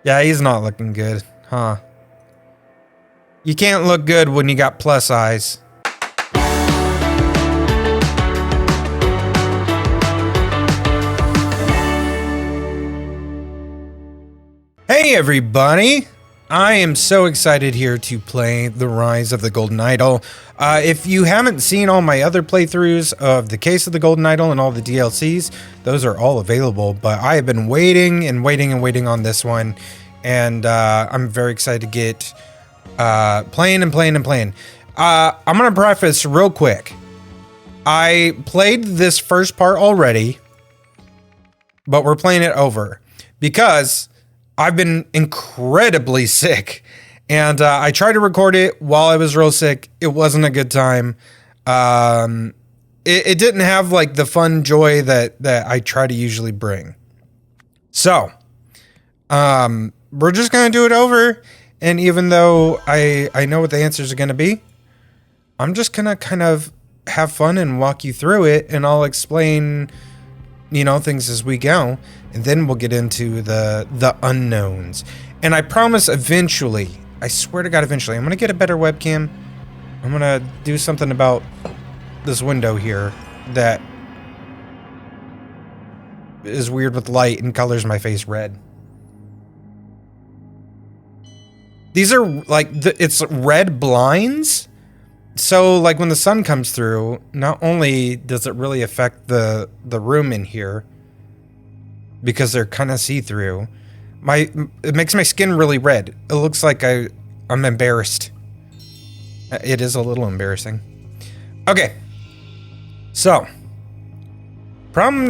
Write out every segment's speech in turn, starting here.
Yeah, he's not looking good, huh? You can't look good when you got plus eyes. Hey everybody! I am so excited here to play The Rise of the Golden Idol. If you haven't seen all my other playthroughs of The Case of the Golden Idol and all the DLCs, those are all available, but I have been waiting and waiting and waiting on this one, and I'm very excited to get playing. I'm gonna preface real quick. I played this first part already, but we're playing it over because I've been incredibly sick, and I tried to record it while I was real sick. It wasn't a good time. It didn't have like the fun joy that I try to usually bring. So, we're just gonna do it over, and even though I know what the answers are gonna be, I'm just gonna kind of have fun and walk you through it, and I'll explain, you know, things as we go. And then we'll get into the unknowns. And I promise eventually, I swear to God, eventually, I'm going to get a better webcam. I'm going to do something about this window here that is weird with light and colors my face red. These are like, it's red blinds. So like when the sun comes through, not only does it really affect the room in here, because they're kind of see-through, it makes my skin really red. It looks like I'm embarrassed. It is a little embarrassing. Okay. So. Prom.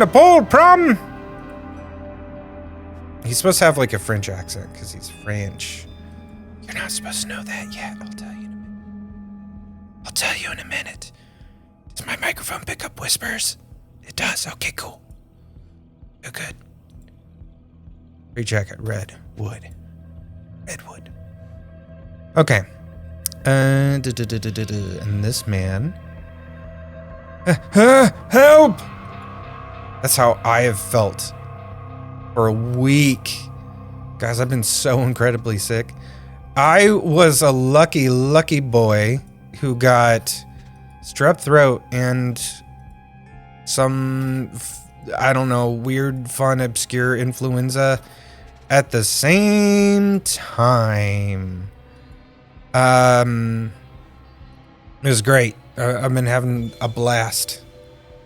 He's supposed to have like a French accent because he's French. You're not supposed to know that yet. I'll tell you in a minute. Does my microphone pick up whispers? It does. Okay, cool. Good. Free jacket, redwood. Okay. And this man. Help! That's how I have felt for a week. Guys, I've been so incredibly sick. I was a lucky boy who got strep throat and some, I don't know, weird, fun, obscure influenza at the same time. It was great. I've been having a blast.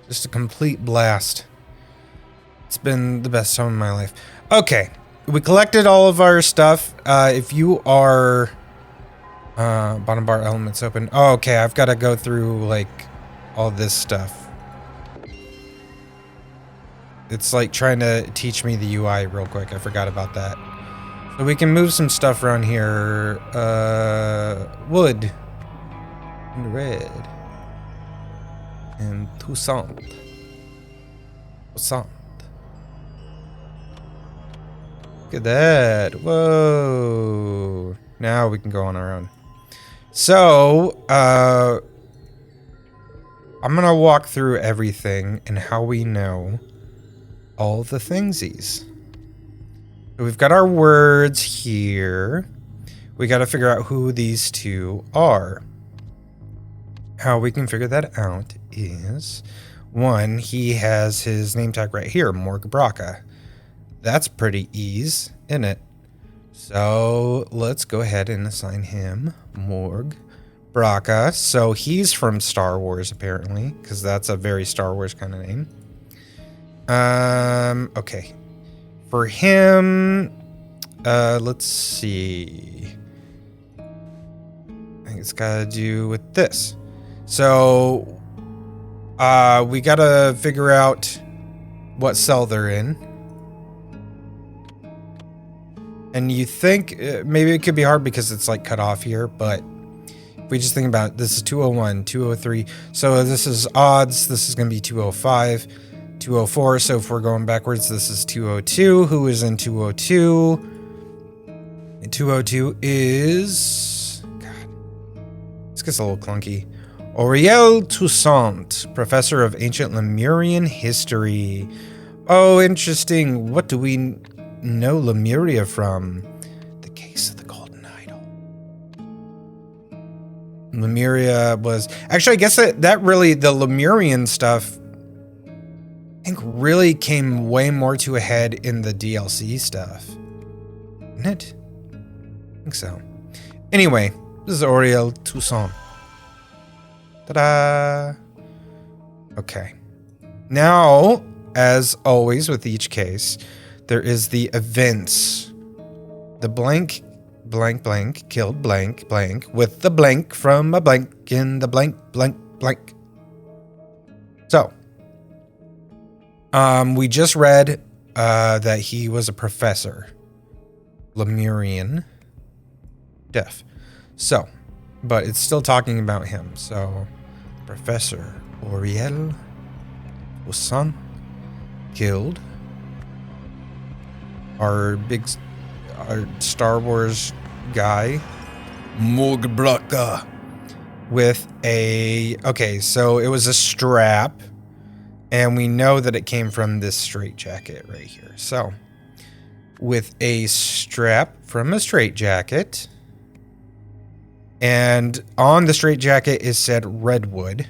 Just a complete blast. It's been the best time of my life. Okay. We collected all of our stuff. If you are... bottom bar elements open. Oh, okay. I've got to go through, like, all this stuff. It's like trying to teach me the UI real quick. I forgot about that. So we can move some stuff around here. Wood. And red. And Toussaint. Look at that. Whoa. Now we can go on our own. So, I'm going to walk through everything and how we know all the thingsies. So we've got our words here. We got to figure out who these two are. How we can figure that out is, one, he has his name tag right here, Morg Braca. That's pretty easy, isn't it? So let's go ahead and assign him Morg Braca. So he's from Star Wars, apparently, because that's a very Star Wars kind of name. Okay. For him, let's see. I think it's got to do with this. So, we got to figure out what cell they're in. And you think maybe it could be hard because it's like cut off here, but if we just think about it, this is 201, 203. So this is odds. This is going to be 205, 204. So if we're going backwards, this is 202. Who is in 202? And 202 is... God, this gets a little clunky. Auriel Toussaint, professor of ancient Lemurian history. Oh, interesting. What do we know Lemuria from? Lemuria was... Actually, I guess that really, the Lemurian stuff, I think really came way more to a head in the DLC stuff. Isn't it? I think so. Anyway, this is Auriel Toussaint. Ta-da! Okay. Now, as always with each case, there is the events. The blank killed blank with the blank from a blank in the blank. So, we just read that he was a professor. Lemurian. Deaf. So, but it's still talking about him. So, Professor Auriel Toussaint killed our Star Wars guy, Morgbraka, with a... Okay, so it was a strap, and we know that it came from this straitjacket right here. So, with a strap from a straitjacket, and on the straitjacket is said Redwood.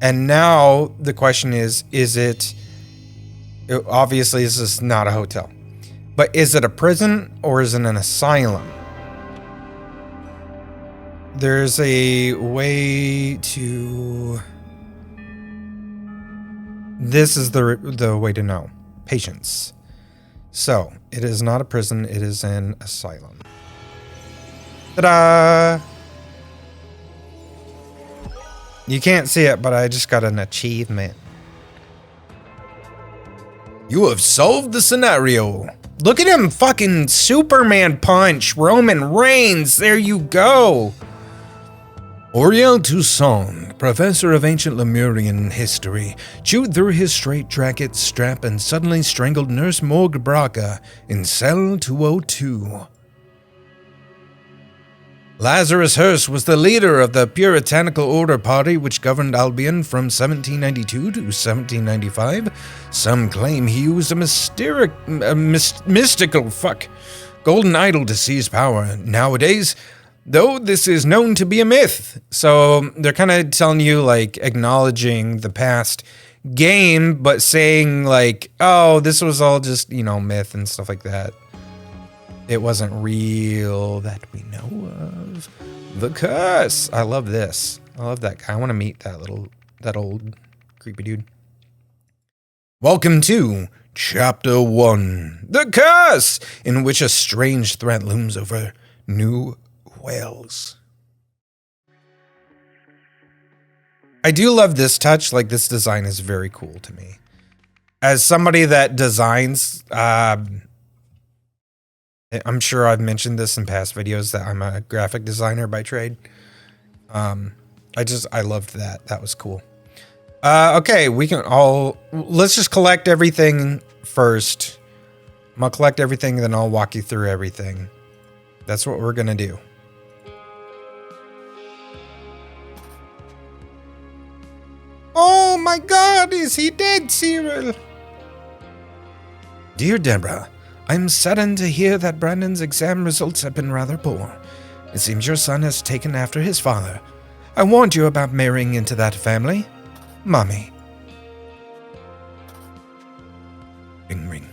And now the question is it... Obviously, this is not a hotel. But is it a prison or is it an asylum? There's a way to... This is the way to know. Patience. So, it is not a prison, it is an asylum. Ta-da! You can't see it, but I just got an achievement. You have solved the scenario. Look at him fucking Superman punch. Roman Reigns. There you go. Auriel Toussaint, professor of ancient Lemurian history, chewed through his straitjacket strap and suddenly strangled Nurse Morgbraka in cell 202. Lazarus Hearst was the leader of the Puritanical Order party which governed Albion from 1792 to 1795. Some claim he used a mystical golden idol to seize power. Nowadays, though, this is known to be a myth. So they're kind of telling you, like, acknowledging the past game, but saying, like, oh, this was all just, myth and stuff like that. It wasn't real that we know of. The curse. I love this. I love that guy. I want to meet that old creepy dude. Welcome to Chapter 1. The curse, in which a strange threat looms over New Wales. I do love this touch. Like, this design is very cool to me. As somebody that designs, I'm sure I've mentioned this in past videos that I'm a graphic designer by trade. I loved that. That was cool. Okay, let's just collect everything first. I'm gonna collect everything, then I'll walk you through everything. That's what we're gonna do. Oh my God, is he dead, Cyril? Dear Deborah, I'm saddened to hear that Brandon's exam results have been rather poor. It seems your son has taken after his father. I warned you about marrying into that family. Mommy. Ring, ring.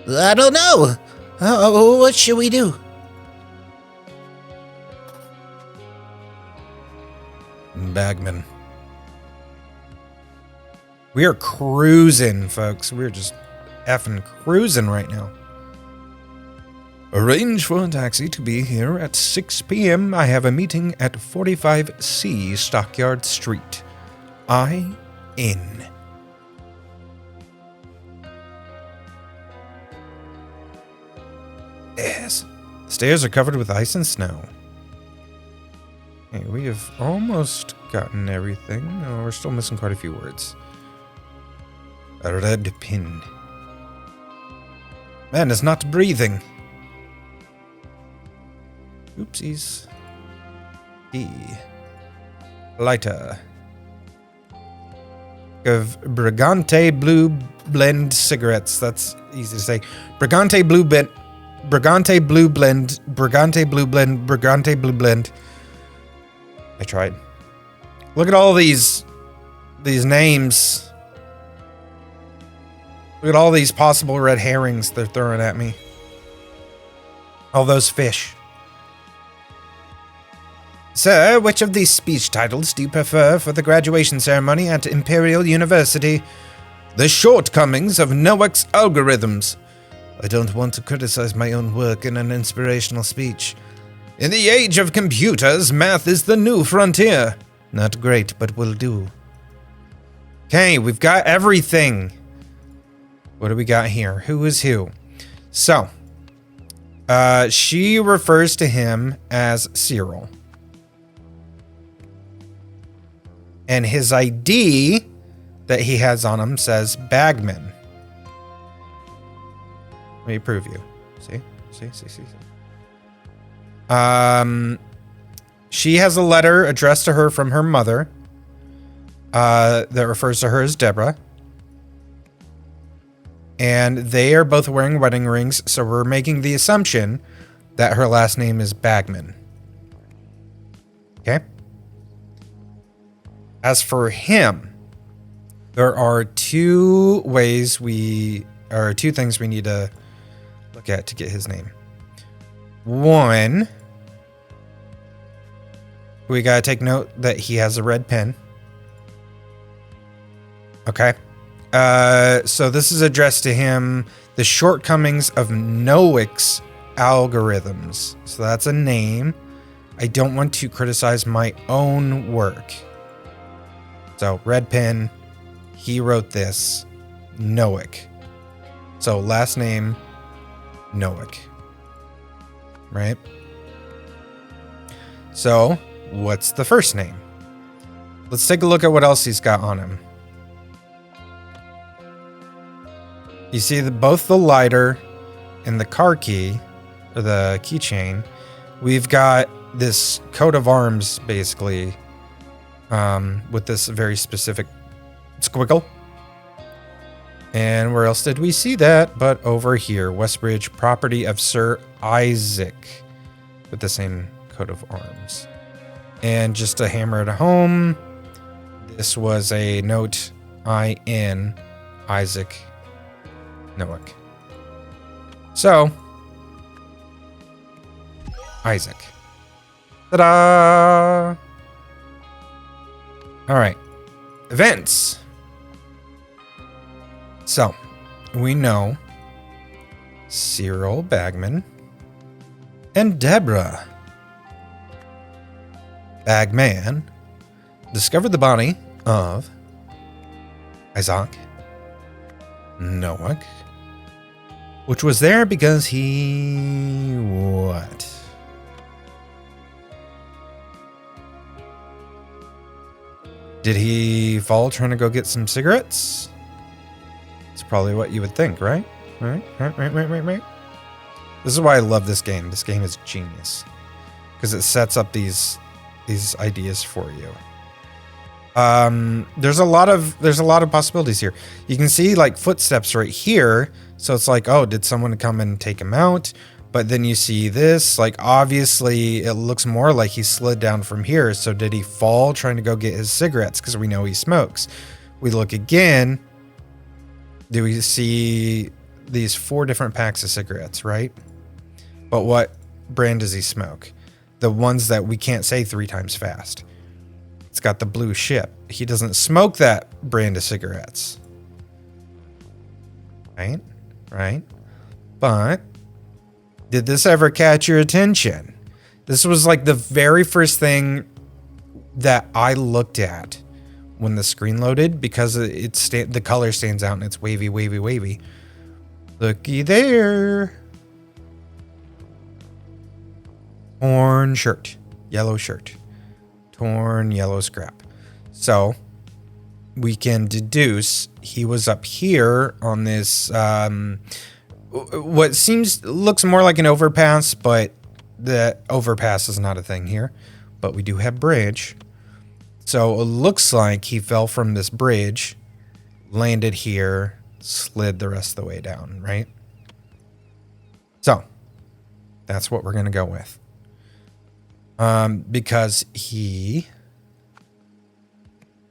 I don't know. What should we do? Bagman. We are cruising, folks. We're just effing cruising right now. Arrange for a taxi to be here at 6 p.m. I have a meeting at 45C Stockyard Street. I in. Yes. The stairs are covered with ice and snow. Okay, we have almost gotten everything. No, we're still missing quite a few words. A red pin. Man is not breathing. Oopsies. E. Lighter. Of Brigante Blue blend cigarettes. That's easy to say. Brigante blue blend. Brigante blue blend. Brigante blue blend. Brigante blue blend. I tried. Look at all these names. Look at all these possible red herrings they're throwing at me. All those fish. Sir, which of these speech titles do you prefer for the graduation ceremony at Imperial University? The shortcomings of Noack's algorithms. I don't want to criticize my own work in an inspirational speech. In the age of computers, math is the new frontier. Not great, but will do. Okay, we've got everything. What do we got here? Who is who? So, she refers to him as Cyril. And his ID that he has on him says Bagman. Let me prove you. See? She has a letter addressed to her from her mother that refers to her as Deborah. And they are both wearing wedding rings, so we're making the assumption that her last name is Bagman. Okay? As for him, there are two things we need to look at to get his name. One, we gotta take note that he has a red pen. Okay. So this is addressed to him, the shortcomings of Noack's algorithms. So that's a name. I don't want to criticize my own work. So red pen, he wrote this, Noack. So last name, Noack. Right? So what's the first name? Let's take a look at what else he's got on him. You see both the lighter and the car key, or the keychain. We've got this coat of arms, basically, with this very specific squiggle. And where else did we see that? But over here, Westbridge, property of Sir Isaac, with the same coat of arms. And just to hammer it home, this was a note I.N. Isaac Noack. So, Isaac. Ta-da! Alright. Events. So, we know Cyril Bagman and Deborah Bagman discovered the body of Isaac Noack, which was there because he... what? Did he fall trying to go get some cigarettes? It's probably what you would think, right? Right. This is why I love this game. This game is genius. Because it sets up these ideas for you. There's a lot of possibilities here. You can see like footsteps right here. So it's like, oh, did someone come and take him out? But then you see this, like obviously it looks more like he slid down from here. So did he fall trying to go get his cigarettes? Because we know he smokes. We look again. Do we see these 4 different packs of cigarettes, right? But what brand does he smoke? The ones that we can't say 3 times fast. It's got the blue ship. He doesn't smoke that brand of cigarettes. Right? But did this ever catch your attention? This was like the very first thing that I looked at when the screen loaded because the color stands out and it's wavy. Looky there. Torn shirt. Yellow shirt. Torn yellow scrap. So we can deduce he was up here on this what looks more like an overpass, but the overpass is not a thing here. But we do have bridge. So it looks like he fell from this bridge, landed here, slid the rest of the way down, right? So that's what we're going to go with. Because he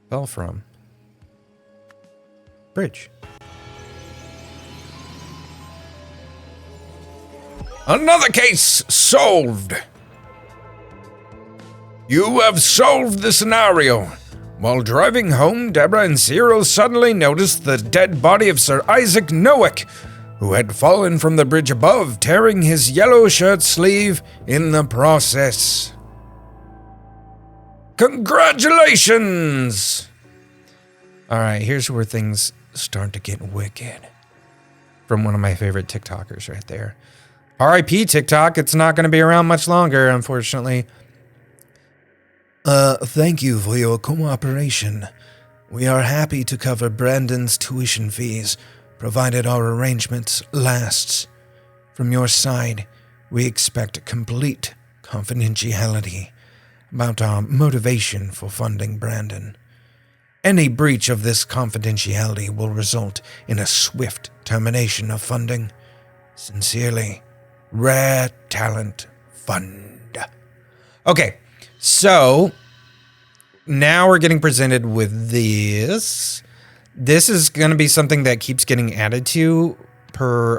fell from bridge. Another case solved. You have solved the scenario. While driving home, Deborah and Cyril suddenly noticed the dead body of Sir Isaac Noack, who had fallen from the bridge above, tearing his yellow shirt sleeve in the process. Congratulations! All right, here's where things start to get wicked. From one of my favorite TikTokers right there. R.I.P. TikTok, it's not going to be around much longer, unfortunately. Thank you for your cooperation. We are happy to cover Brandon's tuition fees, provided our arrangement lasts. From your side, we expect complete confidentiality about our motivation for funding Brandon. Any breach of this confidentiality will result in a swift termination of funding. Sincerely, Rare Talent Fund. Okay, so now we're getting presented with this. This is going to be something that keeps getting added to per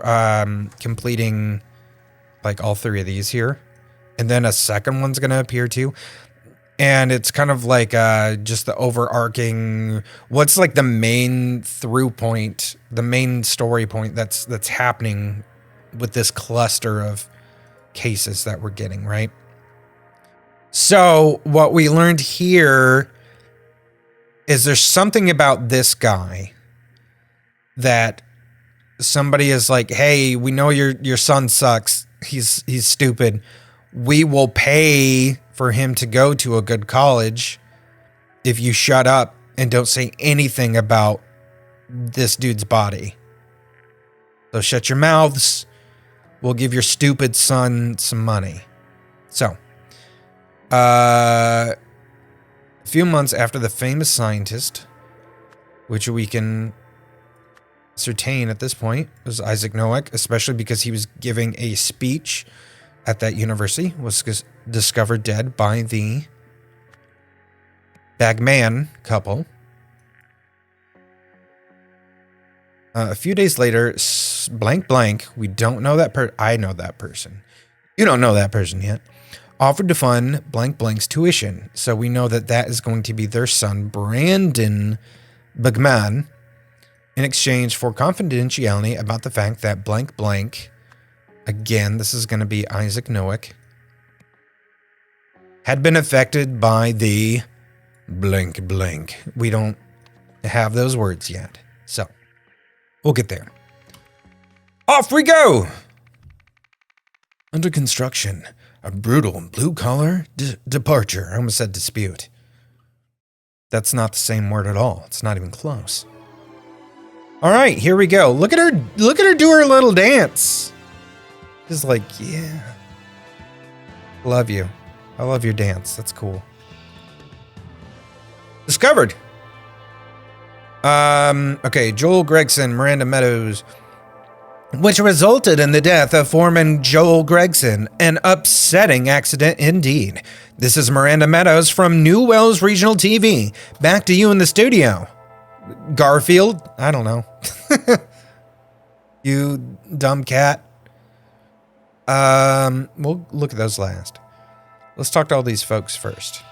completing like all three of these here. And then a second one's going to appear too. And it's kind of like just the overarching, what's like the main through point, the main story point that's happening with this cluster of cases that we're getting, right? So what we learned here is there's something about this guy that somebody is like, hey, we know your son sucks. He's stupid. We will pay for him to go to a good college if you shut up and don't say anything about this dude's body. So shut your mouths. We'll give your stupid son some money. So, a few months after the famous scientist, which we can ascertain at this point was Isaac Noack, especially because he was giving a speech at that university, was discovered dead by the Bagman couple. A few days later, blank blank, we don't know that I know that person. You don't know that person yet. Offered to fund blank blank's tuition. So we know that that is going to be their son, Brandon Bagman, in exchange for confidentiality about the fact that blank blank, again, this is going to be Isaac Noack, had been affected by the blank blank. We don't have those words yet. So we'll get there. Off we go! Under construction, a brutal blue-collar departure. I almost said dispute. That's not the same word at all. It's not even close. All right, here we go. Look at her do her little dance. Just like, yeah. Love you. I love your dance. That's cool. Discovered. Okay, Joel Gregson, Miranda Meadows, which resulted in the death of foreman Joel Gregson. An upsetting accident indeed. This is Miranda Meadows from New Wells Regional TV. Back to you in the studio. Garfield? I don't know. You dumb cat. We'll look at those last. Let's talk to all these folks first.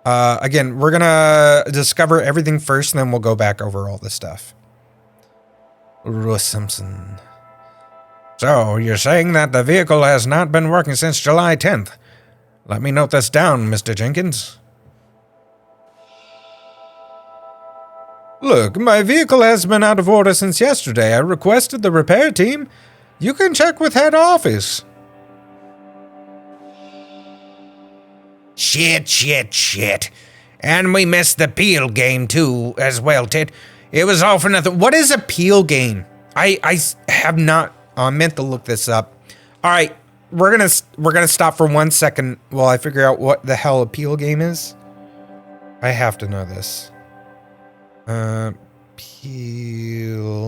Again, we're gonna discover everything first, and then we'll go back over all this stuff. Russ Simpson. So, you're saying that the vehicle has not been working since July 10th. Let me note this down, Mr. Jenkins. Look, my vehicle has been out of order since yesterday. I requested the repair team. You can check with head office. Shit. And we missed the Peel game, too, as well, Ted. It was all for nothing. What is a Peel game? I have not... I meant to look this up. All right, we're gonna stop for 1 second while I figure out what the hell a Peel game is. I have to know this. Peel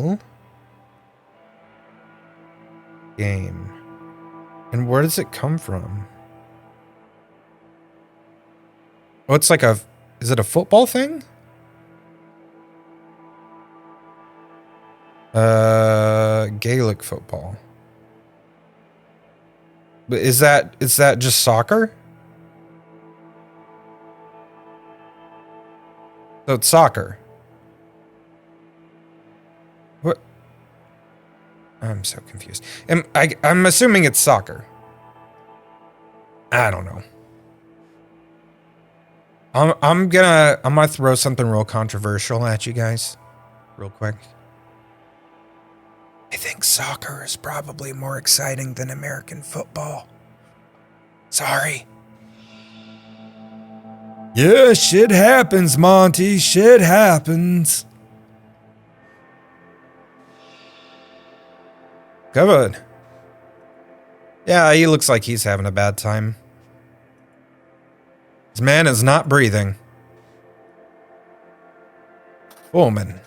game. And where does it come from? Oh, it's like is it a football thing? Gaelic football. But is that just soccer? So it's soccer. What? I'm so confused. I'm assuming it's soccer. I don't know. I'm gonna throw something real controversial at you guys, real quick. I think soccer is probably more exciting than American football. Sorry. Yeah, shit happens, Monty. Shit happens. Good. Yeah, he looks like he's having a bad time. This man is not breathing. Woman.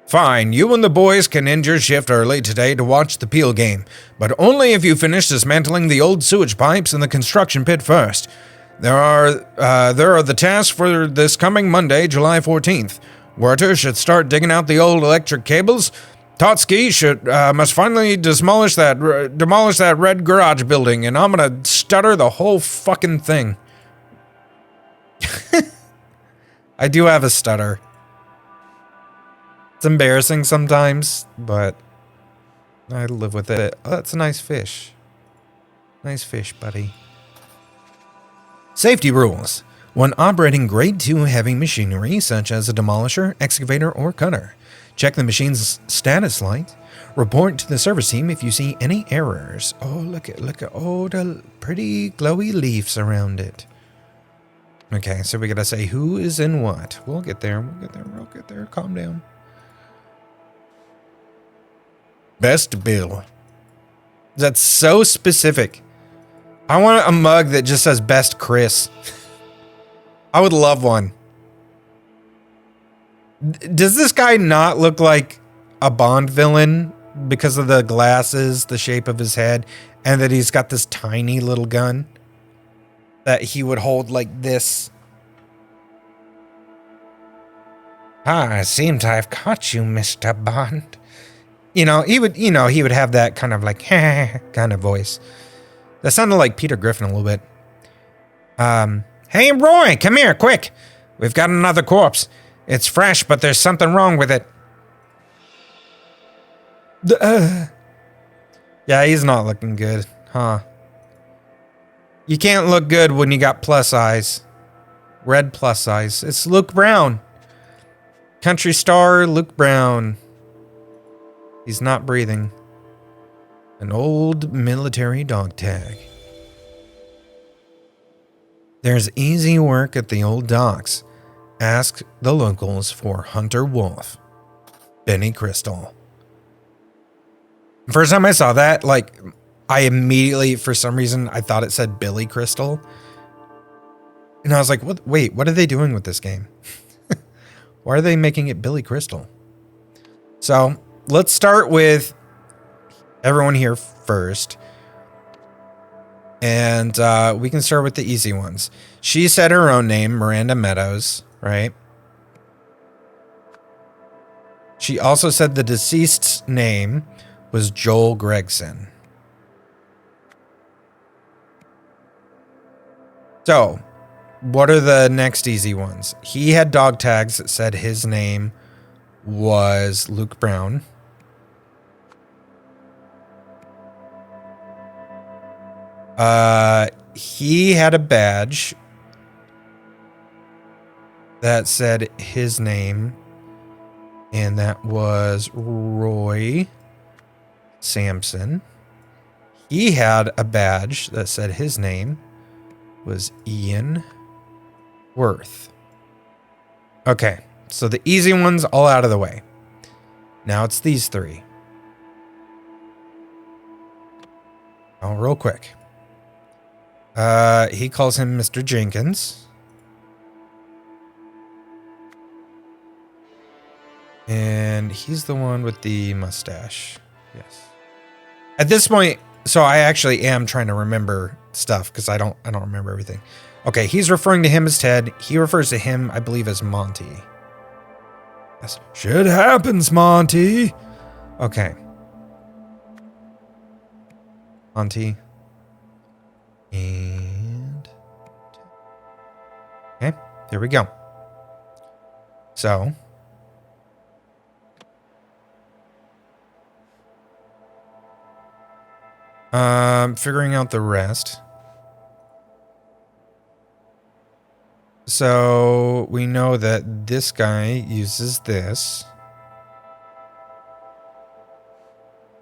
Fine, you and the boys can end your shift early today to watch the Peel game, but only if you finish dismantling the old sewage pipes in the construction pit first. There are the tasks for this coming Monday, July 14th. Werther should start digging out the old electric cables. Totsky must finally demolish that red garage building, and I'm gonna stutter the whole fucking thing. I do have a stutter. It's embarrassing sometimes, but I live with it. Oh, that's a nice fish. Nice fish, buddy. Safety rules. When operating grade 2 heavy machinery, such as a demolisher, excavator, or cutter, check the machine's status light. Report to the service team if you see any errors. Oh, look at all the pretty glowy leaves around it. Okay, so we gotta say who is in what. We'll get there. We'll get there. Calm down. Best Bill. That's so specific. I want a mug that just says Best Chris. I would love one. Does this guy not look like a Bond villain because of the glasses, the shape of his head, and that he's got this tiny little gun that he would hold like this? I seem to have caught you, Mr. Bond. He would have that kind of like kind of voice. That sounded like Peter Griffin a little bit. Hey, Roy, come here, quick. We've got another corpse. It's fresh, but there's something wrong with it. Yeah, he's not looking good, huh? You can't look good when you got plus eyes. Red plus eyes. It's Luke Brown. Country star Luke Brown. He's not breathing. An old military dog tag. There's easy work at the old docks. Ask the locals for Hunter Wolf. Benny Crystal. First time I saw that, I immediately, for some reason, I thought it said Billy Crystal. And I was like, what? Wait, what are they doing with this game? Why are they making it Billy Crystal? So, let's start with everyone here first. And we can start with the easy ones. She said her own name, Miranda Meadows, right? She also said the deceased's name was Joel Gregson. So, what are the next easy ones? He had dog tags that said his name was Luke Brown. He had a badge that said his name, and that was Roy Sampson. He had a badge that said his name was Ian Worth. Okay, so the easy ones all out of the way. Now it's these three. Oh, real quick. He calls him Mr. Jenkins. And he's the one with the mustache. Yes. At this point, so I actually am trying to remember stuff because I don't remember everything. Okay, he's referring to him as Ted. He refers to him, I believe, as Monty. Yes. Shit happens, Monty. Okay. Monty. And okay, there we go. So figuring out the rest. So we know that this guy uses this.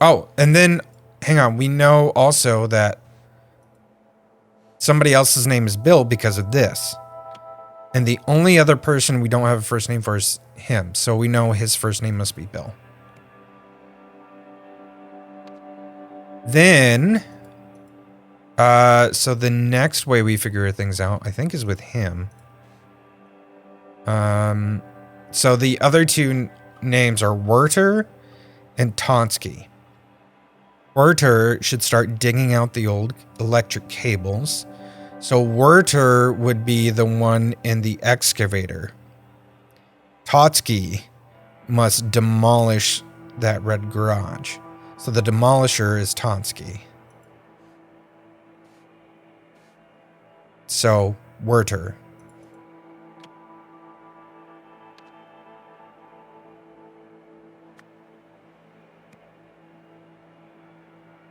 Oh, and then hang on, we know also that somebody else's name is Bill because of this. And the only other person we don't have a first name for is him. So we know his first name must be Bill. Then, so the next way we figure things out, I think, is with him. So the other two names are Werter and Tonsky. Werter should start digging out the old electric cables. So Werter would be the one in the excavator. Totsky must demolish that red garage. So the demolisher is Tonsky. So Werter.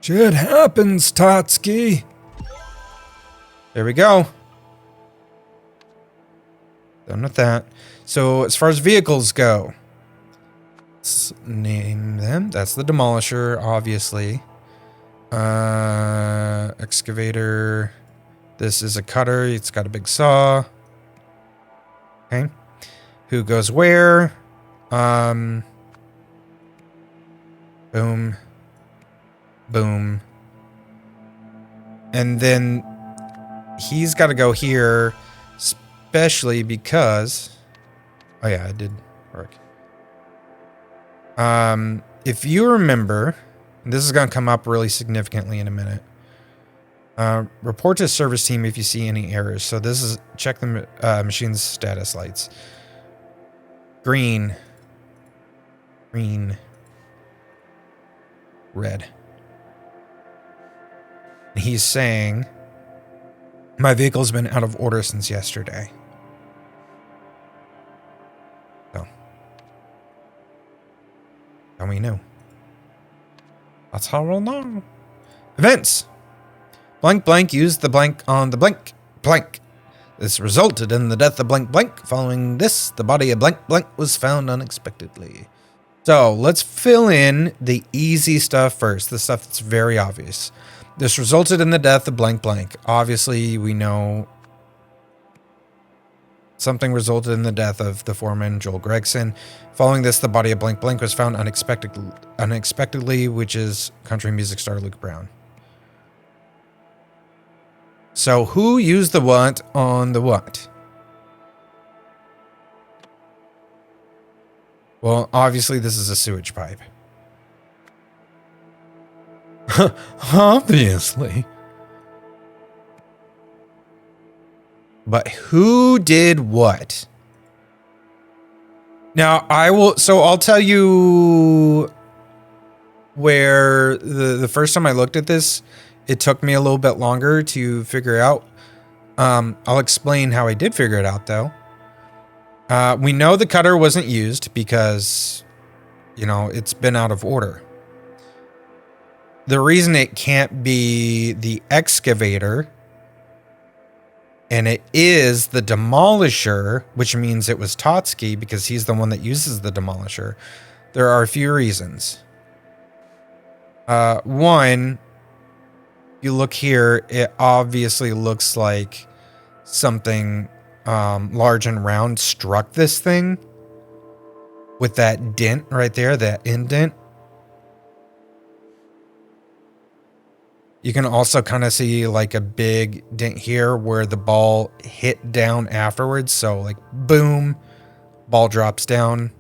Shit happens, Totsky. There we go. Done with that. So as far as vehicles go, let's name them. That's the demolisher, obviously. Excavator. This is a cutter. It's got a big saw. Okay. Who goes where? Boom. Boom. And then he's got to go here, especially because... Oh yeah, it did work. If you remember, and this is going to come up really significantly in a minute. Report to service team if you see any errors. So this is check the machine's status lights. Green. Green. Red. He's saying, my vehicle's been out of order since yesterday. So. And we know. That's how we'll know. Events. Blank blank used the blank on the blank blank. This resulted in the death of blank blank. Following this, the body of blank blank was found unexpectedly. So let's fill in the easy stuff first. The stuff that's very obvious. This resulted in the death of blank blank. Obviously, we know something resulted in the death of the foreman, Joel Gregson. Following this, the body of blank blank was found unexpectedly, which is country music star Luke Brown. So who used the what on the what? Well, obviously, this is a sewage pipe. Obviously. But who did what? Now, I'll tell you where the first time I looked at this, it took me a little bit longer to figure out. I'll explain how I did figure it out, though. We know the cutter wasn't used because, it's been out of order. The reason it can't be the excavator, and it is the demolisher, which means it was Totsky because he's the one that uses the demolisher. There are a few reasons. One, you look here, it obviously looks like something large and round struck this thing with that dent right there, that indent. You can also kind of see like a big dent here where the ball hit down afterwards. So like boom, ball drops down.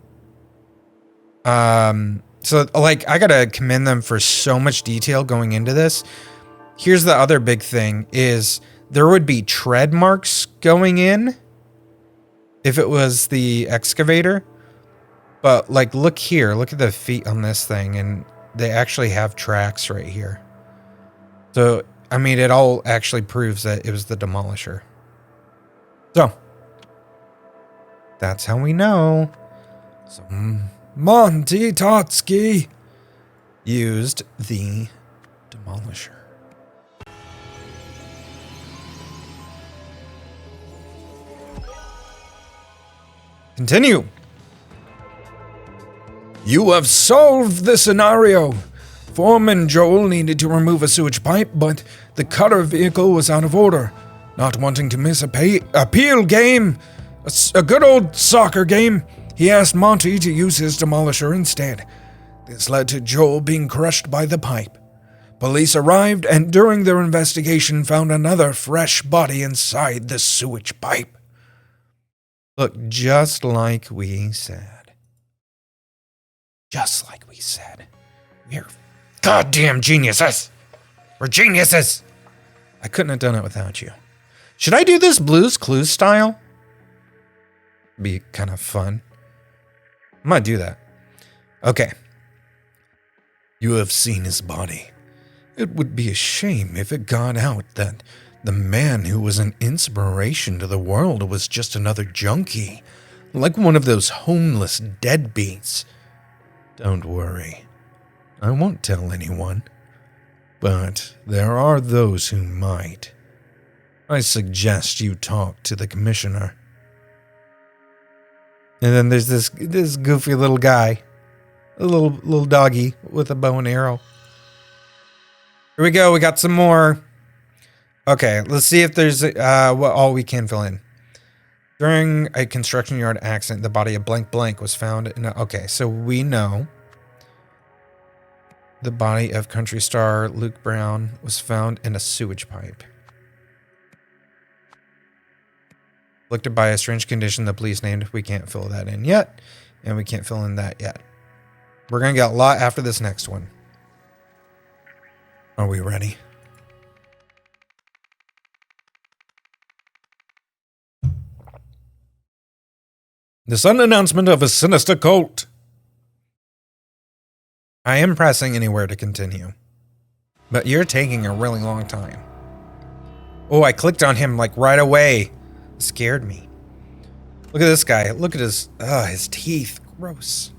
So, like, I gotta commend them for so much detail going into this. Here's the other big thing is there would be tread marks going in if it was the excavator. But, like, look here. Look at the feet on this thing, and they actually have tracks right here. So, I mean, it all actually proves that it was the demolisher. So, that's how we know. Monty Totsky used the demolisher. Continue. You have solved the scenario. Foreman Joel needed to remove a sewage pipe, but the cutter vehicle was out of order. Not wanting to miss a peel game, a good old soccer game, he asked Monty to use his demolisher instead. This led to Joel being crushed by the pipe. Police arrived and during their investigation found another fresh body inside the sewage pipe. Look, just like we said. Just like we said. We're goddamn geniuses. We're geniuses. I couldn't have done it without you. Should I do this Blue's Clues style? Be kind of fun. I might do that. Okay. You have seen his body. It would be a shame if it got out that the man who was an inspiration to the world was just another junkie, like one of those homeless deadbeats. Don't worry. I won't tell anyone. But there are those who might. I suggest you talk to the commissioner. And then there's this goofy little guy. A little doggy with a bow and arrow. Here we go. We got some more. Okay, let's see if there's what all we can fill in. During a construction yard accident, the body of blank blank was found in okay, so we know the body of country star Luke Brown was found in a sewage pipe. Afflicted by a strange condition the police named. We can't fill that in yet, and we can't fill in that yet. We're going to get a lot after this next one. Are we ready? The sudden announcement of a sinister cult. I am pressing anywhere to continue. But you're taking a really long time. Oh, I clicked on him like right away. It scared me. Look at this guy. Look at his teeth. Gross.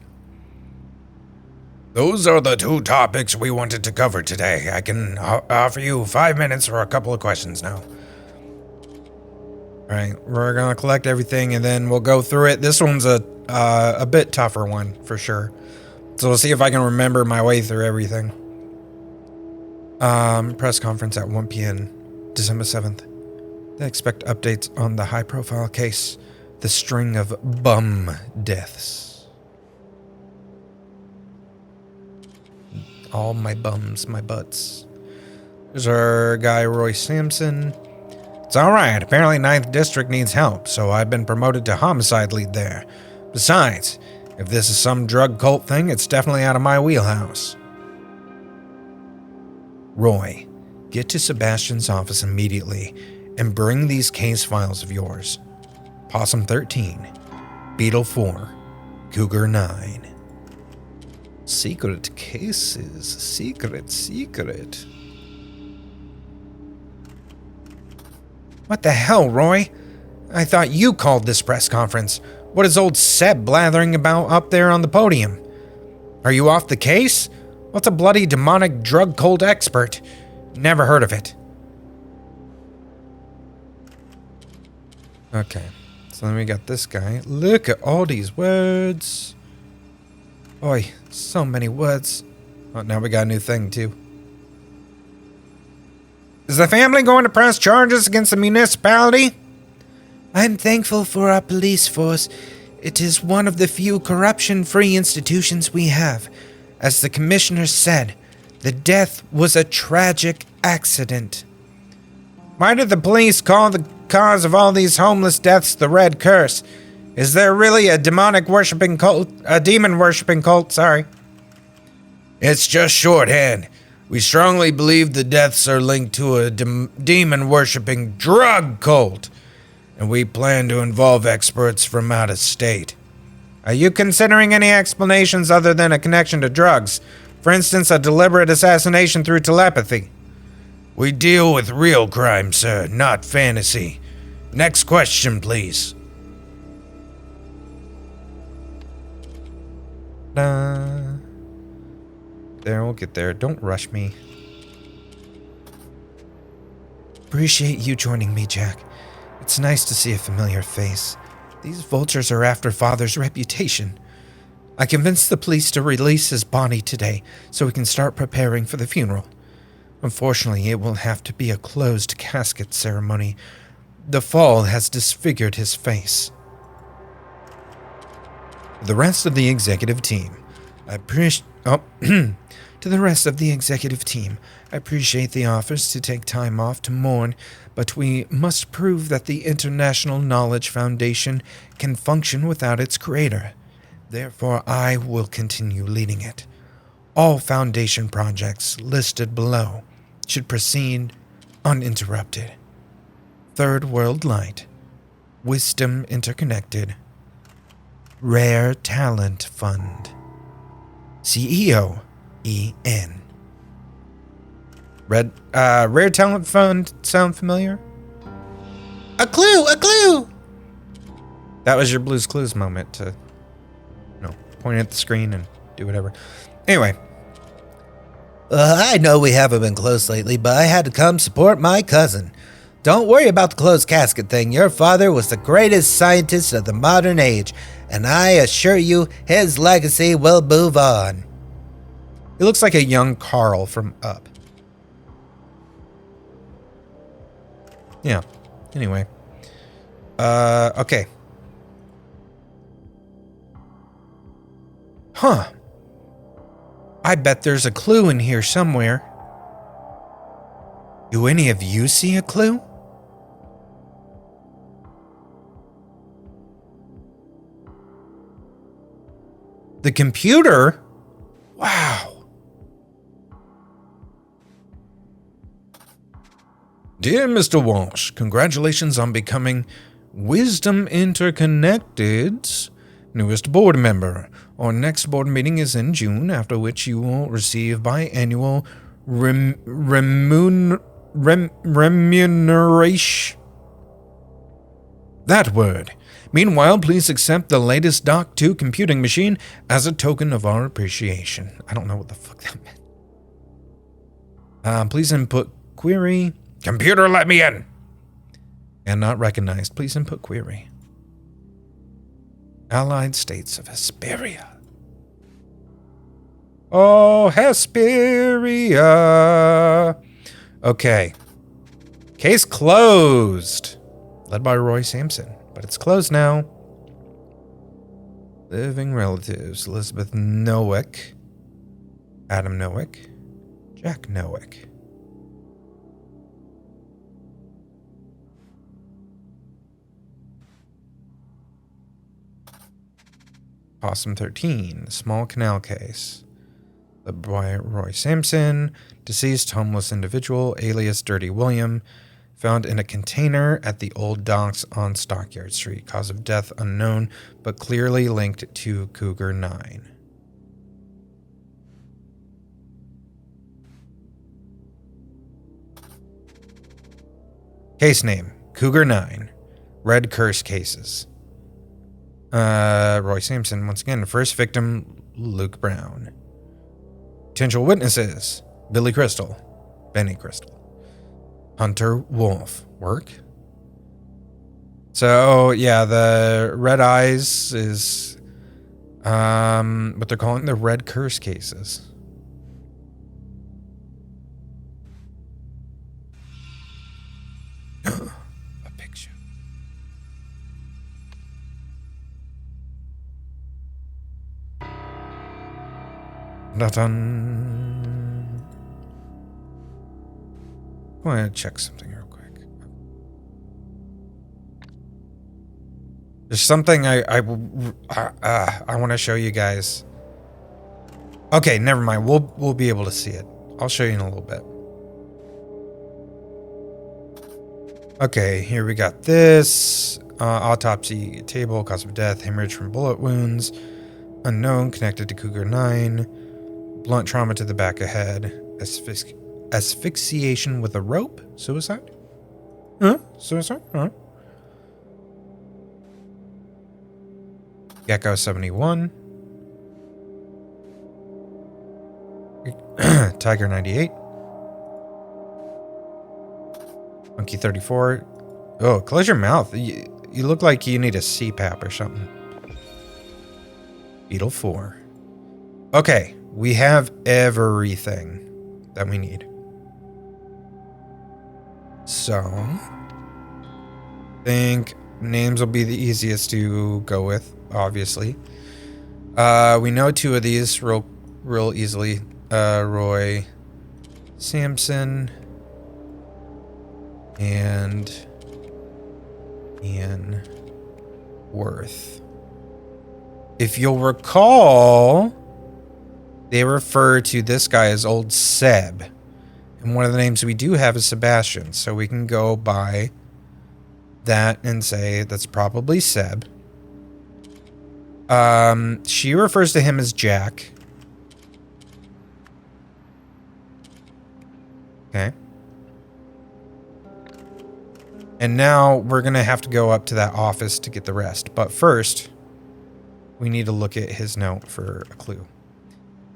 Those are the two topics we wanted to cover today. I can offer you 5 minutes for a couple of questions now. All right, we're gonna collect everything and then we'll go through it. This one's a bit tougher one for sure. So we'll see if I can remember my way through everything. Press conference at 1 p.m. December 7th. They expect updates on the high-profile case, the string of bum deaths. All my bums, my butts. There's our guy, Roy Sampson. It's all right. Apparently 9th District needs help, so I've been promoted to homicide lead there. Besides, if this is some drug cult thing, it's definitely out of my wheelhouse. Roy, get to Sebastian's office immediately and bring these case files of yours. Possum 13, Beetle 4, Cougar 9. Secret cases. Secret. What the hell, Roy? I thought you called this press conference. What is old Seb blathering about up there on the podium? Are you off the case? What's a bloody demonic drug cult expert? Never heard of it. Okay, so then we got this guy. Look at all these words. Boy, so many words. Oh, now we got a new thing, too. Is the family going to press charges against the municipality? I'm thankful for our police force. It is one of the few corruption-free institutions we have. As the commissioner said, the death was a tragic accident. Why did the police call the cause of all these homeless deaths the Red Curse? Is there really a demon-worshipping cult, sorry? It's just shorthand. We strongly believe the deaths are linked to a demon-worshipping drug cult, and we plan to involve experts from out of state. Are you considering any explanations other than a connection to drugs? For instance, a deliberate assassination through telepathy? We deal with real crime, sir, not fantasy. Next question, please. There, we'll get there. Don't rush me. Appreciate you joining me, Jack. It's nice to see a familiar face. These vultures are after Father's reputation. I convinced the police to release his body today so we can start preparing for the funeral. Unfortunately, it will have to be a closed casket ceremony. The fall has disfigured his face. The rest of the executive team, To the rest of the executive team, I appreciate the offers to take time off to mourn, but we must prove that the International Knowledge Foundation can function without its creator. Therefore, I will continue leading it. All Foundation projects listed below should proceed uninterrupted. Third World Light, Wisdom Interconnected, Rare Talent Fund, CEO EN. Rare Talent Fund sound familiar? A clue! A clue! That was your Blue's Clues moment to, point at the screen and do whatever. Anyway. I know we haven't been close lately, but I had to come support my cousin. Don't worry about the closed casket thing. Your father was the greatest scientist of the modern age, and I assure you his legacy will move on. He looks like a young Carl from Up. Yeah. Anyway. Okay. Huh. I bet there's a clue in here somewhere. Do any of you see a clue? The computer? Wow. Dear Mr. Walsh, congratulations on becoming Wisdom Interconnected's newest board member. Our next board meeting is in June, after which you will receive biannual remuneration. That word. Meanwhile, please accept the latest Doc 2 computing machine as a token of our appreciation. I don't know what the fuck that meant. Please input query. Computer, let me in. And not recognized. Please input query. Allied States of Hesperia. Oh, Hesperia. Okay. Case closed. Led by Roy Sampson, but it's closed now. Living relatives: Elizabeth Nowick, Adam Nowick, Jack Nowick. Possum 13, Small Canal Case. Led by Roy Sampson, deceased homeless individual, alias Dirty William, found in a container at the old docks on Stockyard Street. Cause of death unknown, but clearly linked to Cougar 9. Case name: Cougar 9. Red Curse Cases. Roy Sampson, once again. First victim, Luke Brown. Potential witnesses: Billy Crystal, Benny Crystal, Hunter Wolf. Work? So, yeah, the Red Eyes is what they're calling the Red Curse Cases. A picture. Dun. I want to check something real quick. There's something I want to show you guys. Okay, never mind. We'll be able to see it. I'll show you in a little bit. Okay, here we got this. Autopsy table, cause of death, hemorrhage from bullet wounds. Unknown, connected to Cougar 9. Blunt trauma to the back of head. Asphyxiation with a rope. Suicide? Huh? Suicide? Huh? Gecko 71. Tiger 98. Monkey 34. Oh, close your mouth. You look like you need a CPAP or something. Beetle 4. Okay, we have everything that we need. So, I think names will be the easiest to go with, obviously. We know 2 of these real easily. Roy Sampson and Ian Worth. If you'll recall, they refer to this guy as Old Seb. And one of the names we do have is Sebastian. So we can go by that and say that's probably Seb. She refers to him as Jack. Okay. And now we're going to have to go up to that office to get the rest. But first, we need to look at his note for a clue.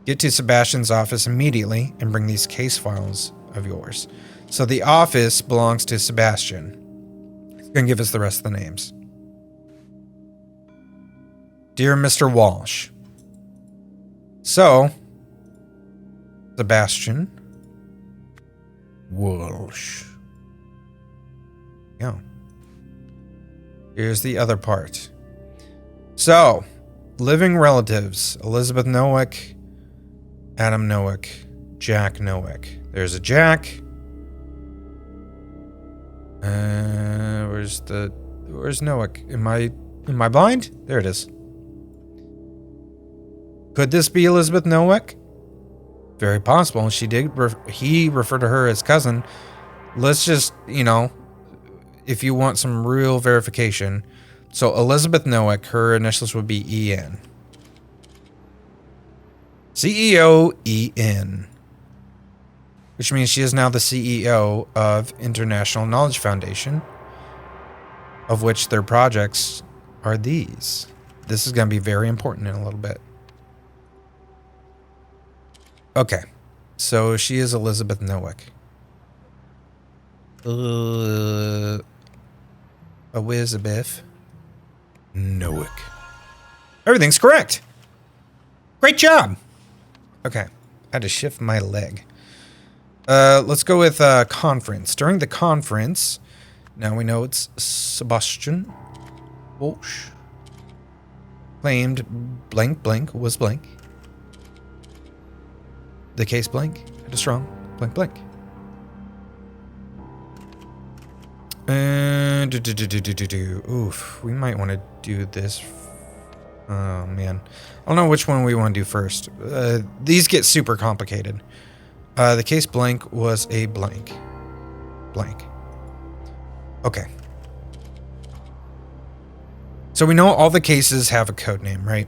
Get to Sebastian's office immediately and bring these case files of yours. So the office belongs to Sebastian. He's going to give us the rest of the names. Dear Mr. Walsh. So, Sebastian Walsh. Yeah. Here's the other part. So, living relatives. Elizabeth Nowick, Adam Nowick, Jack Nowick. There's a Jack. Where's Nowick? Am I blind? There it is. Could this be Elizabeth Nowick? Very possible. He referred to her as cousin. Let's just, if you want some real verification. So Elizabeth Nowick, her initials would be EN. CEO EN. Which means she is now the CEO of International Knowledge Foundation, of which their projects are these. This is going to be very important in a little bit. Okay, so she is Elizabeth Nowick. Elizabeth Nowick. Everything's correct. Great job. Okay, I had to shift my leg. Let's go with conference. During the conference, now we know it's Sebastian Walsh. Claimed blank blank was blank. The case blank. It is strong. Blank blank. Oof. We might want to do this. Oh, man. I don't know which one we want to do first. These get super complicated. The case blank was a blank. Blank. Okay. So we know all the cases have a code name, right?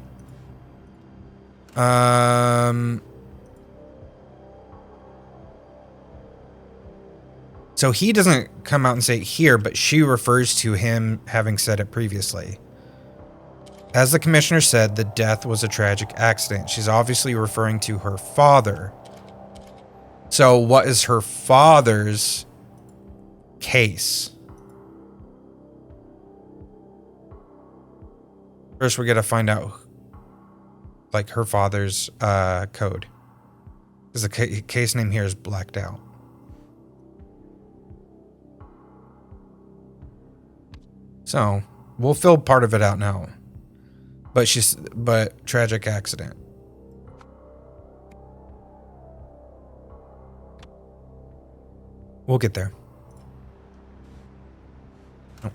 So he doesn't come out and say it here, but she refers to him having said it previously. As the commissioner said, the death was a tragic accident. She's obviously referring to her father. So what is her father's case? First, we got to find out, like, her father's code. Because the case name here is blacked out. So, we'll fill part of it out now. But tragic accident. We'll get there. Oh.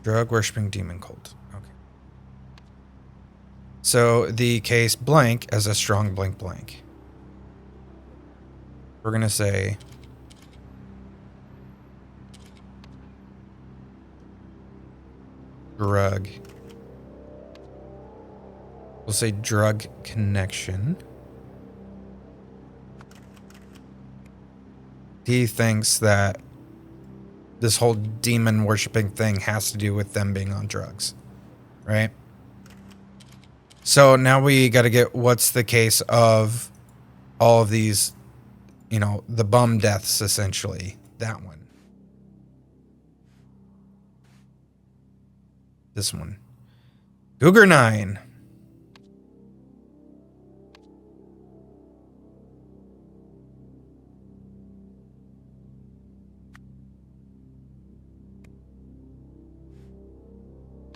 Drug worshipping demon cult. Okay. So the case blank as a strong blank blank. We're going to say drug. We'll say drug connection. He thinks that this whole demon worshipping thing has to do with them being on drugs, right? So now we got to get what's the case of all of these, you know, the bum deaths, essentially. That one. This one. Cougar 9.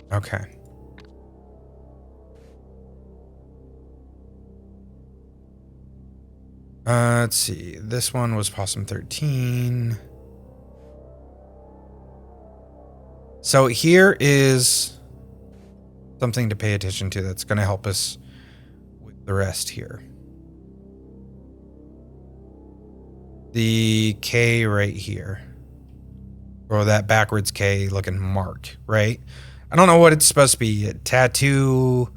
Okay. Let's see. This one was Possum 13. So here is something to pay attention to that's going to help us with the rest here. The K right here. Or that backwards K looking mark, right? I don't know what it's supposed to be. A tattoo,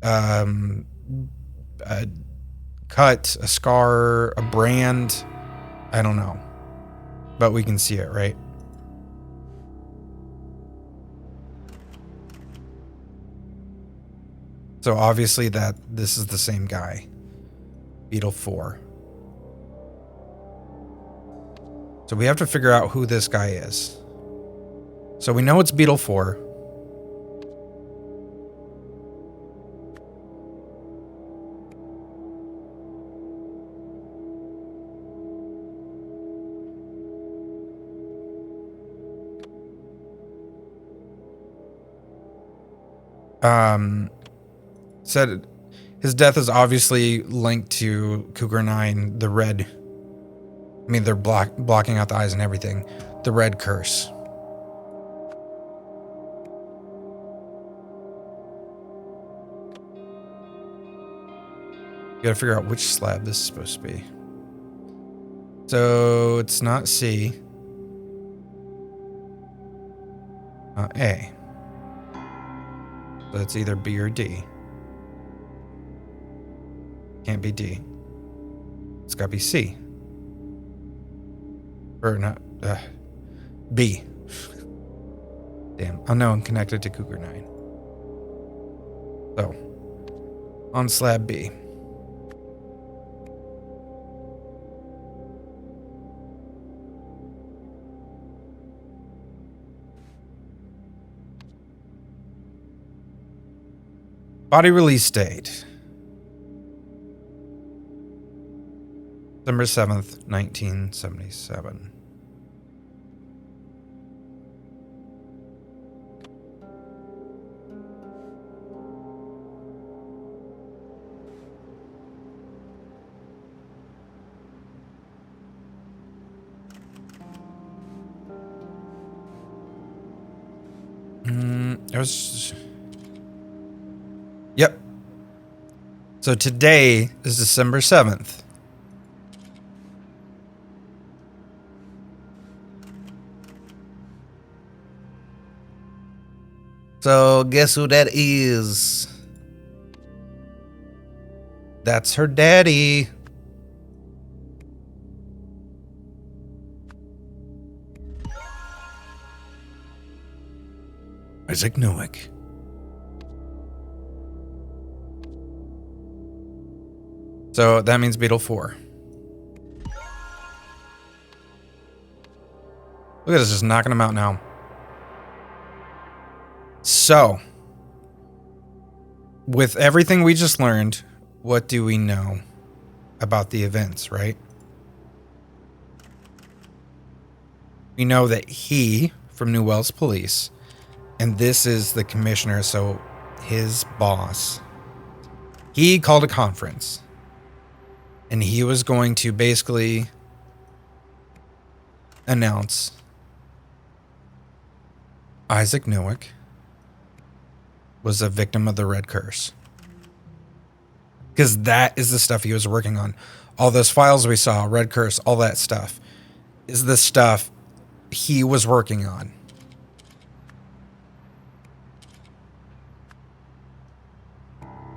a cut, a scar, a brand. I don't know. But we can see it, right? So obviously this is the same guy. Beetle 4. So we have to figure out who this guy is. So we know it's Beetle 4. Said his death is obviously linked to Cougar 9, the red. I mean, they're blocking out the eyes and everything. The red curse. You gotta figure out which slab this is supposed to be. So it's not C. A. So it's either B or D. Can't be D. It's gotta be C. Or not. B. Damn. Unknown connected to Cougar 9. So, on slab B. Body release date. December 7th, 1977. It was... Yep. So today is December 7th. So guess who that is? That's her daddy. Isaac Nowick. So that means Beetle 4. Look at us just knocking him out now. So, with everything we just learned, what do we know about the events, right? We know that he, from New Wales Police, and this is the commissioner, so his boss, he called a conference. And he was going to basically announce Isaac Nowick was a victim of the Red Curse. Because that is the stuff he was working on. All those files we saw, Red Curse, all that stuff, is the stuff he was working on.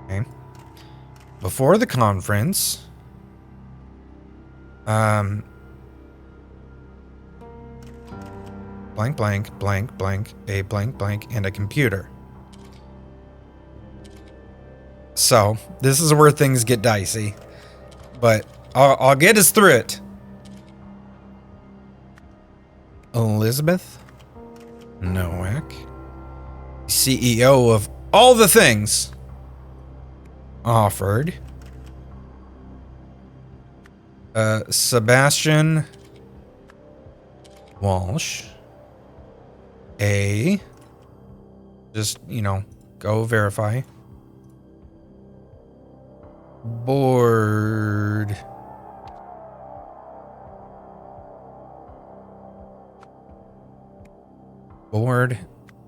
Okay. Before the conference, blank, blank, blank, blank, a blank, blank, and a computer. So, this is where things get dicey. But I'll get us through it. Elizabeth Nowick, CEO of all the things, offered Sebastian Walsh just, go verify. Board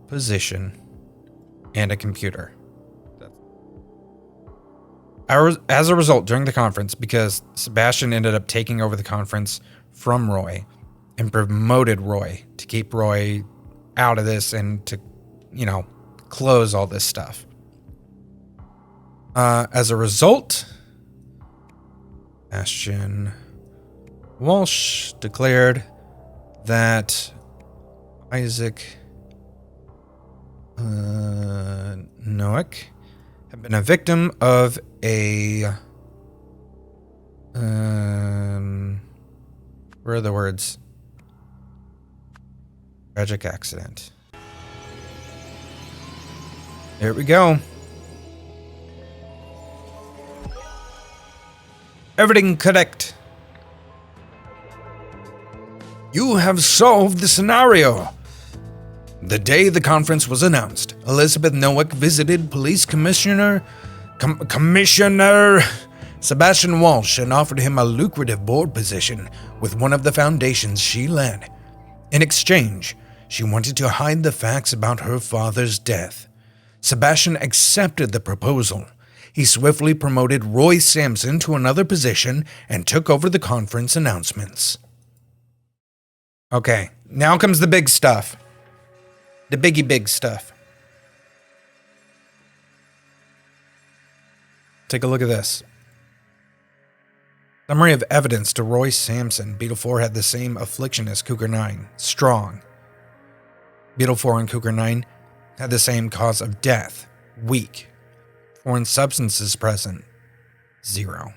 position and a computer. As a result, during the conference, because Sebastian ended up taking over the conference from Roy and promoted Roy to keep Roy out of this and to, close all this stuff. As a result, Sebastian Walsh declared that Isaac Nowick had been a victim of a where are the words? Tragic accident. There we go. Everything correct. You have solved the scenario. The day the conference was announced, Elizabeth Nowick visited Police Commissioner Sebastian Walsh and offered him a lucrative board position with one of the foundations she led. In exchange, she wanted to hide the facts about her father's death. Sebastian accepted the proposal. He swiftly promoted Roy Sampson to another position and took over the conference announcements. Okay, now comes the big stuff. The big stuff. Take a look at this. Summary of evidence to Roy Sampson. Beetle 4 had the same affliction as Cougar 9. Strong. Beetle 4 and Cougar 9 had the same cause of death. Weak. Foreign substances present. 0.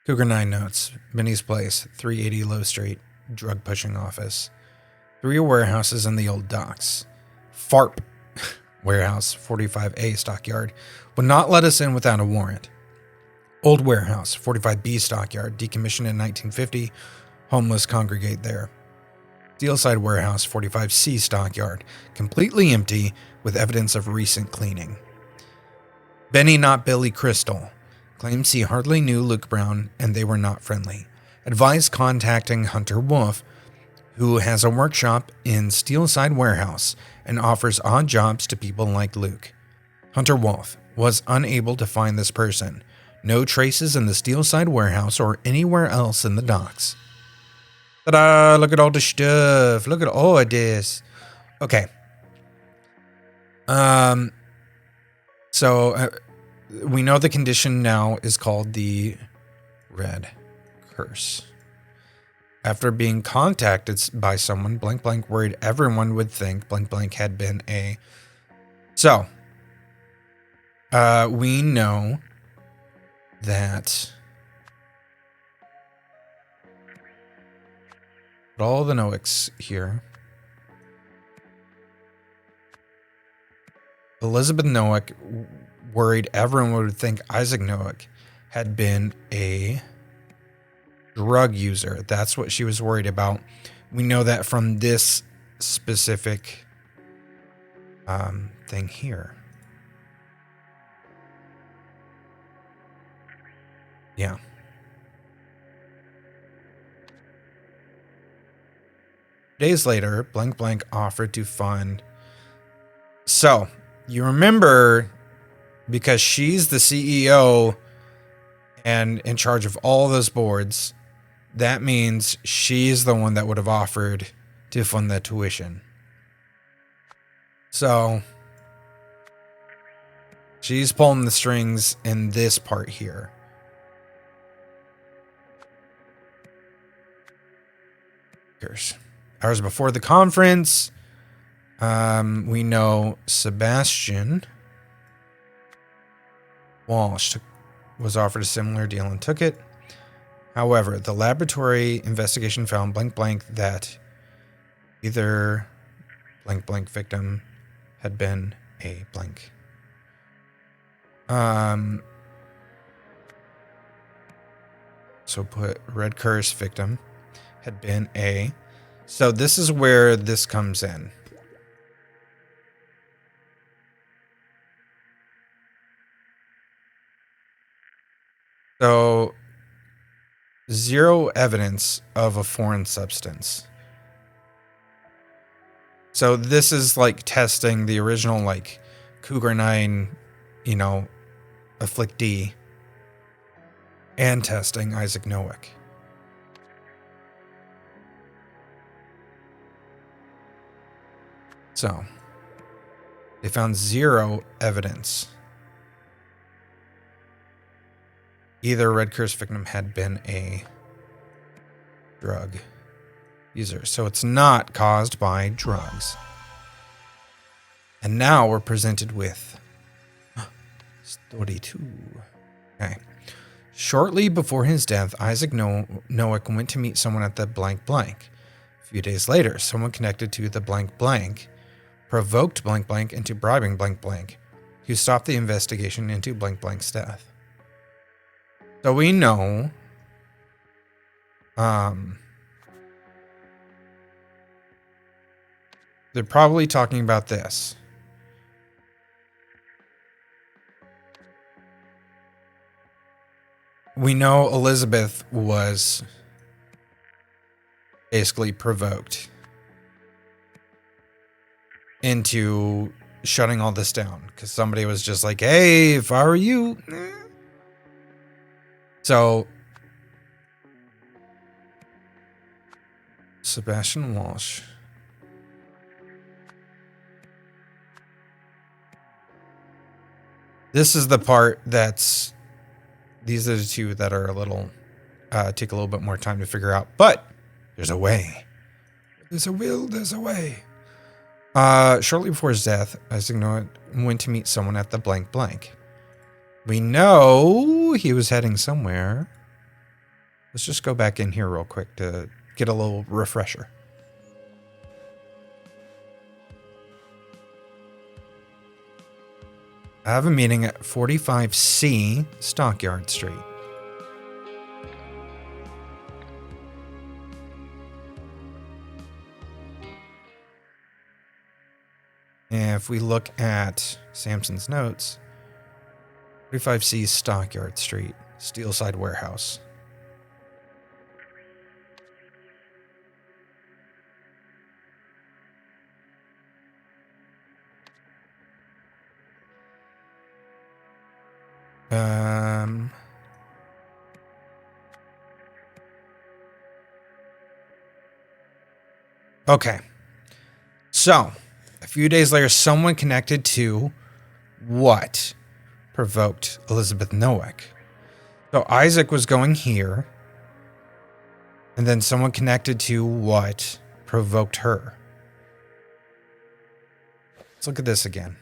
Cougar 9 notes. Benny's Place, 380 Low Street. Drug pushing office. 3 warehouses in the old docks. FARP warehouse, 45A stockyard, would not let us in without a warrant. Old warehouse, 45B stockyard, decommissioned in 1950. Homeless congregate there. Steelside warehouse, 45C stockyard, completely empty with evidence of recent cleaning. Benny Not Billy Crystal claims he hardly knew Luke Brown and they were not friendly. Advised contacting Hunter Wolf, who has a workshop in Steelside warehouse and offers odd jobs to people like Luke. Hunter Wolf was unable to find this person. No traces in the Steelside warehouse or anywhere else in the docks. Ta-da! Look at all the stuff. Look at all of this. Okay. So we know the condition now is called the Red Curse. After being contacted by someone, blank blank worried everyone would think blank blank had been a. So, we know that all the Nowicks here. Elizabeth Nowick worried everyone would think Isaac Nowick had been a drug user. That's what she was worried about. We know that from this specific thing here. Yeah. Days later, blank blank offered to fund. So, you remember, because she's the CEO and in charge of all those boards, that means she's the one that would have offered to fund the tuition. So, she's pulling the strings in this part here. Hours before the conference, we know Sebastian Walsh was offered a similar deal and took it. However, the laboratory investigation found blank blank that either blank blank victim had been a blank. So put red curse victim had been a. So this is where this comes in. So, zero evidence of a foreign substance. So this is like testing the original like Cougar 9, Afflict D, and testing Isaac Nowick. So, they found zero evidence. Either Red Curse victim had been a drug user. So it's not caused by drugs. And now we're presented with story 2. Okay. Shortly before his death, Isaac Nowick went to meet someone at the blank blank. A few days later, someone connected to the blank blank provoked blank blank into bribing blank blank, who stopped the investigation into blank blank's death. So we know they're probably talking about this. We know Elizabeth was basically provoked into shutting all this down because somebody was just like, hey, if I were you. So, Sebastian Walsh. This is the part that's, these are the two that are a little, take a little bit more time to figure out, but there's a way. There's a will, there's a way. Shortly before his death, Isaac Nowick went to meet someone at the blank blank. We know he was heading somewhere. Let's just go back in here real quick to get a little refresher. I have a meeting at 45C Stockyard Street. And if we look at Samson's notes, 45C Stockyard Street, Steelside Warehouse. Okay. So, a few days later, someone connected to what provoked Elizabeth Nowick. So Isaac was going here, and then someone connected to what provoked her. Let's look at this again.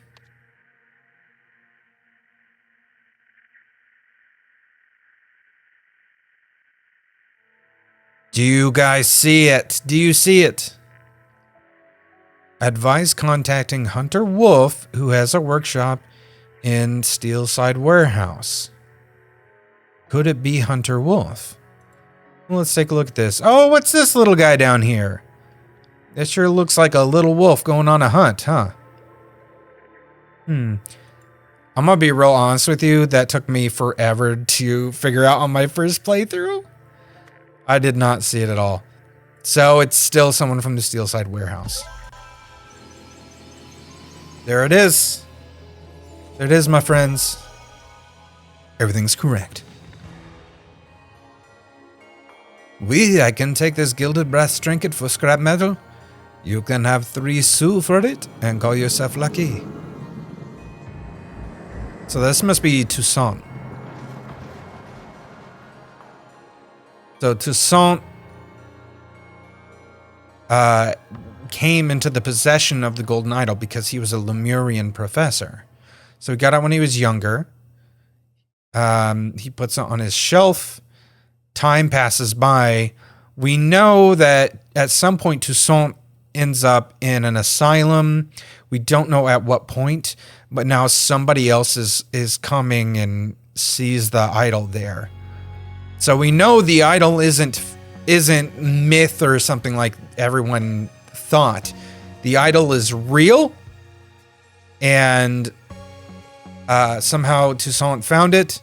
Do you guys see it? Do you see it? Advise contacting Hunter Wolf, who has a workshop in Steelside Warehouse. Could it be Hunter Wolf? Well, let's take a look at this. Oh, what's this little guy down here? It sure looks like a little wolf going on a hunt, huh? I'm gonna be real honest with you. That took me forever to figure out on my first playthrough. I did not see it at all. So it's still someone from the Steelside warehouse. There it is. There it is, my friends. Everything's correct. I can take this gilded brass trinket for scrap metal. You can have 3 sous for it and call yourself lucky. So this must be Toussaint. So Toussaint came into the possession of the Golden Idol because he was a Lemurian professor. So he got it when he was younger. He puts it on his shelf. Time passes by. We know that at some point Toussaint ends up in an asylum. We don't know at what point, but now somebody else is coming and sees the idol there. So we know the idol isn't myth or something like everyone thought. The idol is real, and somehow Toussaint found it,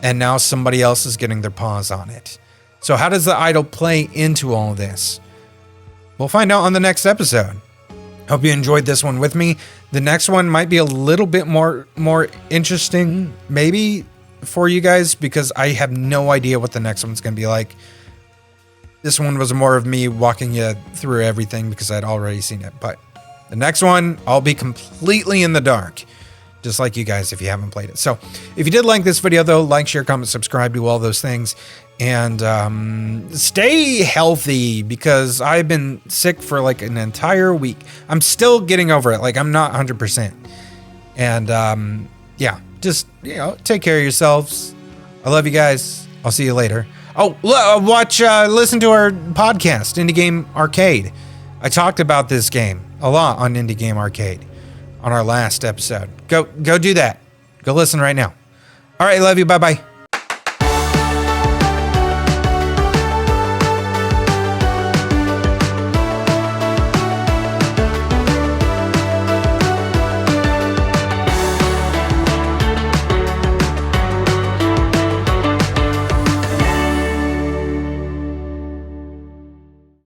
and now somebody else is getting their paws on it. So how does the idol play into all this? We'll find out on the next episode. Hope you enjoyed this one with me. The next one might be a little bit more interesting, maybe, for you guys, because I have no idea what the next one's going to be like. This one was more of me walking you through everything because I'd already seen it. But the next one, I'll be completely in the dark, just like you guys if you haven't played it. So if you did like this video, though, like, share, comment, subscribe, do all those things. And stay healthy, because I've been sick for like an entire week. I'm still getting over it. Like, I'm not 100%. And yeah, just, take care of yourselves. I love you guys. I'll see you later. Oh, listen to our podcast, Indie Game Arcade. I talked about this game a lot on Indie Game Arcade on our last episode. Go do that. Go listen right now. All right, love you. Bye-bye.